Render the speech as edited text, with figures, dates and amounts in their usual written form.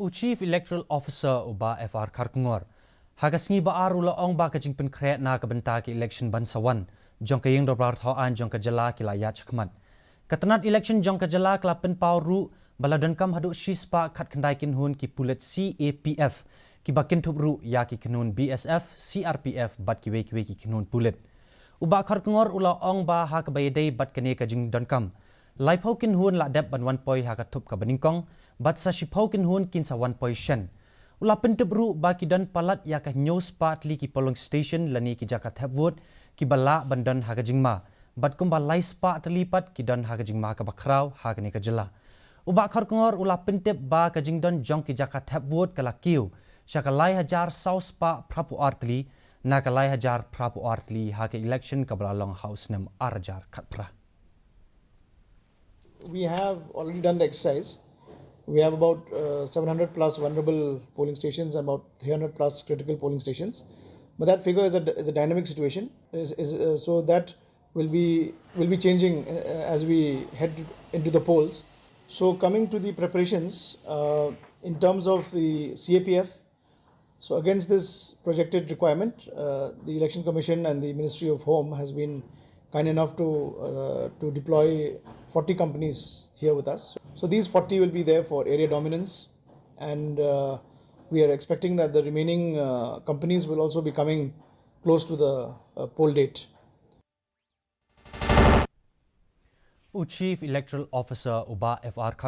Chief Electoral Officer uba FR Karkungor. Hagasngi ba arula ong ba kajing penkret na kabenta ki election bansawan. Jong kayeng dobrar thawan jong ka Jylla ki laya chakmat. Katanat election jong ka Jylla kla Pynpaw ru bala Donkam hadu shispa khat khandai Kynhun ki Pulit Capf ki bakin thup ru ya ki Kynhun BSF CRPF bat ki we ki Kynhun Pulit. Uba Karkungor ula ong ba ha ka bayday bat kane kajing Donkam. Laipau Kynhun la dep ban 1 poi ha ka thup ka baningkong bat sa shipau Kynhun kin sa 1 poi shen. Ula pentebru ba ki dan palat ya ka news partly ki polling station lani ki jakat hapwood ki bala bandan ha ka jingma bat kumba lais pa terlipat ki dan ha ka jingma ka bakrau ha ka ni ka Jylla. Uba Karkungor ula pentep ba ka jingdan jong ki jakat hapwood kala kiu syakalai hajar saus pa prapu artli na kalai hajar prapu artli ha ka election ka bala long house nem arjar khatpra. We have already done the exercise. We have about 700 plus vulnerable polling stations and about 300 plus critical polling stations. But that figure is a dynamic situation. So that will be changing as we head into the polls. So coming to the preparations in terms of the CAPF, so against this projected requirement, the Election Commission and the Ministry of Home has been kind enough to deploy 40 companies here with us. So these 40 will be there for area dominance, and we are expecting that the remaining companies will also be coming close to the poll date. Chief Electoral Officer uba FR